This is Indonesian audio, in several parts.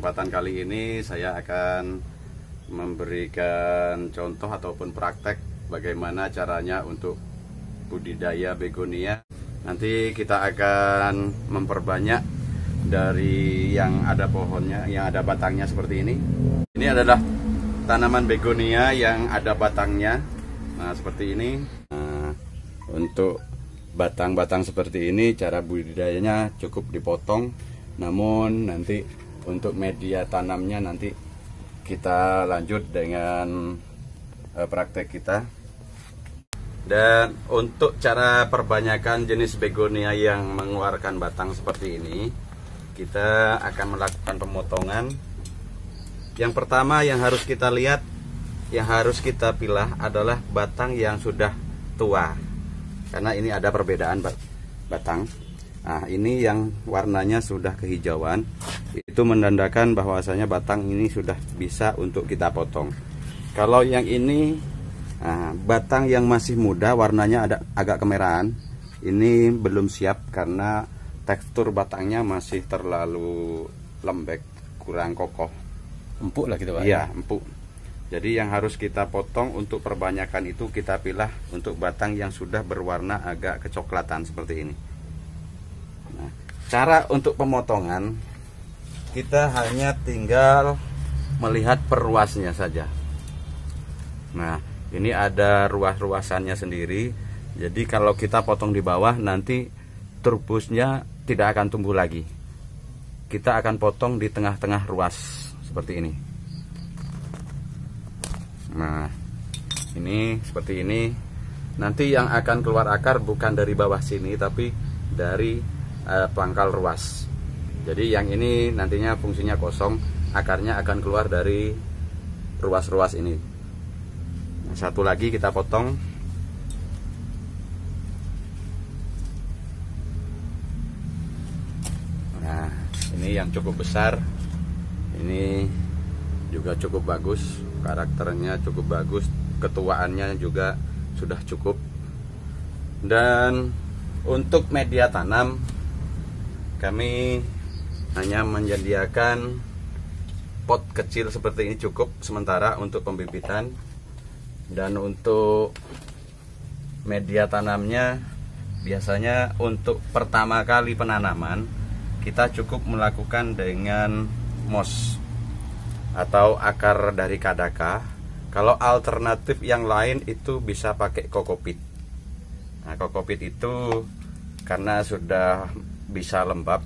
kesempatan kali ini saya akan memberikan contoh ataupun praktek bagaimana caranya untuk budidaya begonia. Nanti kita akan memperbanyak dari yang ada pohonnya, yang ada batangnya seperti ini. Ini adalah tanaman begonia yang ada batangnya. Nah, seperti ini. Nah, untuk batang-batang seperti ini cara budidayanya cukup dipotong. Namun nanti untuk media tanamnya nanti kita lanjut dengan praktek kita. Dan untuk cara perbanyakan jenis begonia yang mengeluarkan batang seperti ini, kita akan melakukan pemotongan. Yang pertama yang harus kita lihat, yang harus kita pilih adalah batang yang sudah tua. Karena ini ada perbedaan batang. Nah, ini yang warnanya sudah kehijauan, itu menandakan bahwasanya batang ini sudah bisa untuk kita potong. Kalau yang ini, batang yang masih muda, warnanya agak kemerahan, ini belum siap karena tekstur batangnya masih terlalu lembek, kurang kokoh. Empuk lah gitu Pak? Iya, empuk. Jadi yang harus kita potong untuk perbanyakan itu kita pilih untuk batang yang sudah berwarna agak kecoklatan seperti ini. Nah, cara untuk pemotongan kita hanya tinggal melihat perluasnya saja. Nah, ini ada ruas-ruasannya sendiri. Jadi kalau kita potong di bawah nanti turbusnya tidak akan tumbuh lagi. Kita akan potong di tengah-tengah ruas seperti ini. Nah, ini seperti ini. Nanti yang akan keluar akar bukan dari bawah sini, tapi dari pangkal ruas. Jadi yang ini nantinya fungsinya kosong, akarnya akan keluar dari ruas-ruas ini. Nah, satu lagi kita potong. Nah, ini yang cukup besar. Ini juga cukup bagus, karakternya cukup bagus, ketuaannya juga sudah cukup. Dan untuk media tanam kami hanya menyediakan pot kecil seperti ini cukup sementara untuk pembibitan. Dan untuk media tanamnya biasanya untuk pertama kali penanaman kita cukup melakukan dengan moss atau akar dari kadaka. Kalau alternatif yang lain itu bisa pakai kokopit. Nah, kokopit itu karena sudah bisa lembab,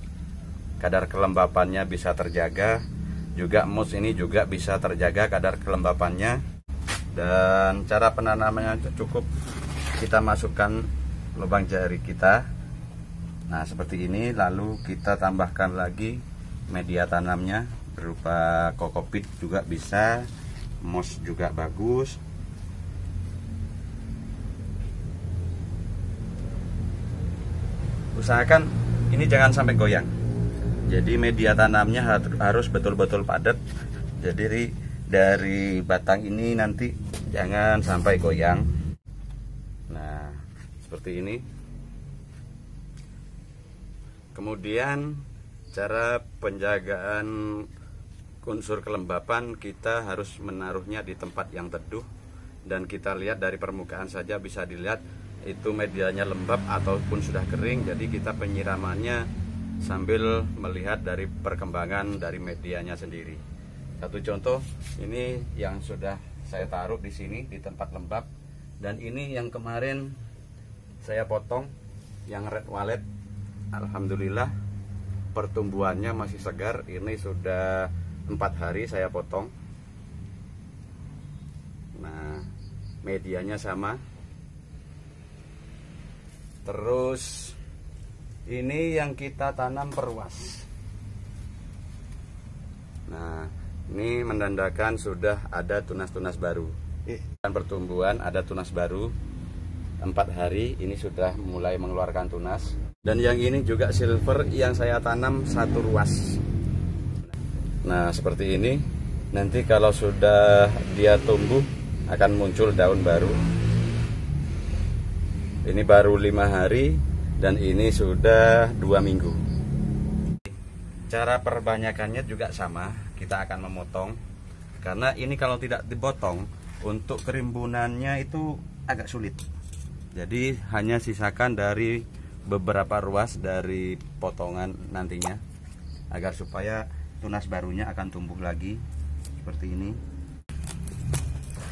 kadar kelembapannya bisa terjaga. Juga moss ini juga bisa terjaga kadar kelembapannya. Dan cara penanamannya cukup kita masukkan lubang jari kita. Nah, seperti ini. Lalu kita tambahkan lagi media tanamnya berupa kokopit juga bisa, moss juga bagus. Usahakan ini jangan sampai goyang. Jadi media tanamnya harus betul-betul padat. Jadi dari batang ini nanti jangan sampai goyang. Nah, seperti ini. Kemudian cara penjagaan unsur kelembapan, kita harus menaruhnya di tempat yang teduh. Dan kita lihat dari permukaan saja bisa dilihat itu medianya lembab ataupun sudah kering. Jadi kita penyiramannya sambil melihat dari perkembangan dari medianya sendiri. Satu contoh, ini yang sudah saya taruh di sini di tempat lembab. Dan ini yang kemarin saya potong, yang red wallet. Alhamdulillah pertumbuhannya masih segar. Ini sudah 4 hari saya potong. Nah, medianya sama. Terus ini yang kita tanam perwas. Nah, ini menandakan sudah ada tunas-tunas baru. Dan pertumbuhan ada tunas baru. 4 hari ini sudah mulai mengeluarkan tunas. Dan yang ini juga silver yang saya tanam 1 ruas. Nah, seperti ini. Nanti kalau sudah dia tumbuh akan muncul daun baru. Ini baru 5 hari dan ini sudah 2 minggu. Cara perbanyakannya juga sama, kita akan memotong. Karena ini kalau tidak dipotong, untuk kerimbunannya itu agak sulit. Jadi hanya sisakan dari beberapa ruas dari potongan nantinya, agar supaya tunas barunya akan tumbuh lagi seperti ini.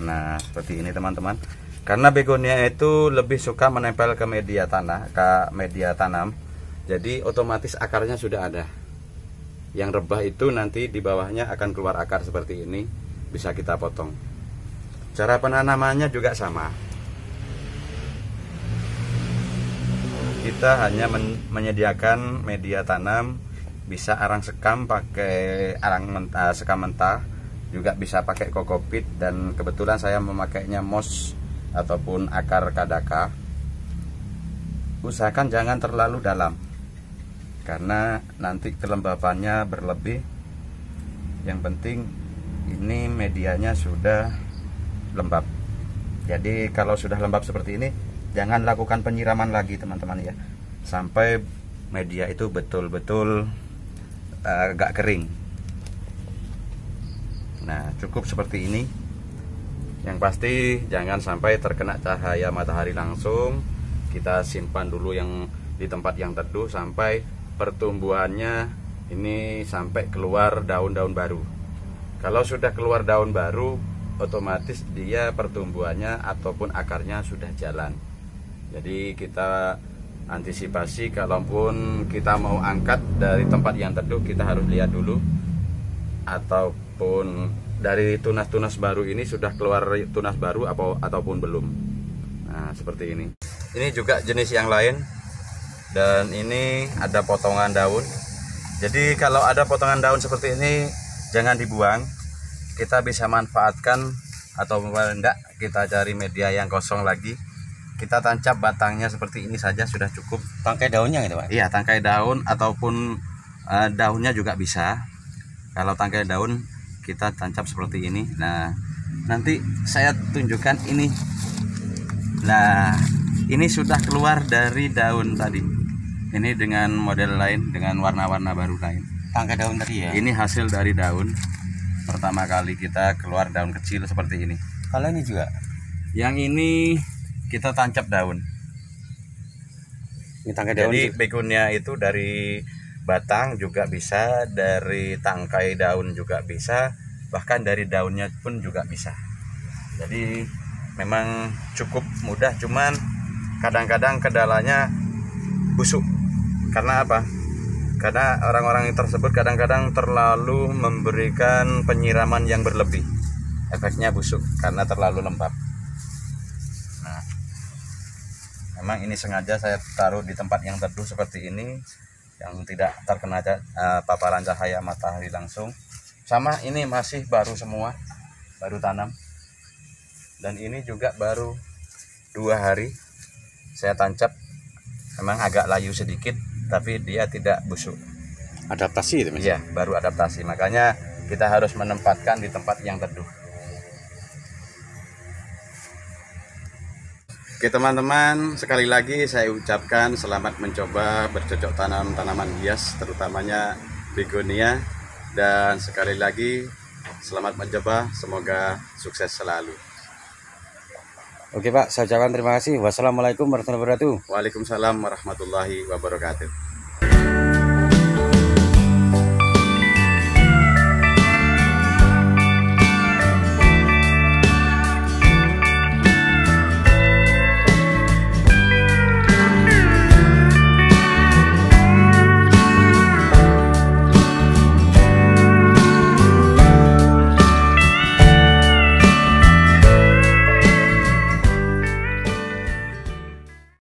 Nah, seperti ini teman-teman. Karena begonia itu lebih suka menempel ke media tanah, ke media tanam. Jadi otomatis akarnya sudah ada. Yang rebah itu nanti di bawahnya akan keluar akar seperti ini, bisa kita potong. Cara penanamannya juga sama. Kita hanya menyediakan media tanam, bisa arang sekam pakai arang mentah, sekam mentah, juga bisa pakai kokopit, dan kebetulan saya memakainya moss ataupun akar kadaka. Usahakan jangan terlalu dalam karena nanti kelembapannya berlebih. Yang penting ini medianya sudah lembab. Jadi kalau sudah lembab seperti ini, jangan lakukan penyiraman lagi teman-teman ya, sampai media itu betul-betul agak kering. Nah, cukup seperti ini. Yang pasti jangan sampai terkena cahaya matahari langsung. Kita simpan dulu yang di tempat yang teduh sampai pertumbuhannya ini sampai keluar daun-daun baru. Kalau sudah keluar daun baru, otomatis dia pertumbuhannya ataupun akarnya sudah jalan. Jadi kita antisipasi, kalaupun kita mau angkat dari tempat yang teduh, kita harus lihat dulu ataupun dari tunas-tunas baru ini sudah keluar tunas baru ataupun belum. Nah, seperti ini. Ini juga jenis yang lain, dan ini ada potongan daun. Jadi kalau ada potongan daun seperti ini, jangan dibuang. Kita bisa manfaatkan, atau enggak kita cari media yang kosong lagi. Kita tancap batangnya seperti ini saja sudah cukup. Tangkai daunnya gitu Pak? Iya, tangkai daun ataupun daunnya juga bisa. Kalau tangkai daun kita tancap seperti ini. Nah, nanti saya tunjukkan ini. Nah, ini sudah keluar dari daun tadi. Ini dengan model lain, dengan warna-warna baru lain. Tangkai daun tadi ya? Ini hasil dari daun. Pertama kali kita keluar daun kecil seperti ini. Kalau ini juga? Yang ini kita tancap daun. Ini tangkai daun. Jadi begonia itu dari batang juga bisa, dari tangkai daun juga bisa, bahkan dari daunnya pun juga bisa. Jadi memang cukup mudah, cuman kadang-kadang kendalanya busuk. Karena apa? Karena orang-orang yang tersebut kadang-kadang terlalu memberikan penyiraman yang berlebih. Efeknya busuk karena terlalu lembab. Nah, memang ini sengaja saya taruh di tempat yang teduh seperti ini, yang tidak terkena paparan cahaya matahari langsung. Sama ini masih baru semua, baru tanam. Dan ini juga baru 2 hari saya tancap. Memang agak layu sedikit, tapi dia tidak busuk. Adaptasi itu Mas? Iya, baru adaptasi. Makanya kita harus menempatkan di tempat yang teduh. Oke teman-teman, sekali lagi saya ucapkan selamat mencoba bercocok tanam tanaman hias, terutamanya begonia. Dan sekali lagi selamat mencoba, semoga sukses selalu. Oke Pak, saya ucapkan terima kasih. Wassalamualaikum warahmatullahi wabarakatuh. Waalaikumsalam warahmatullahi wabarakatuh.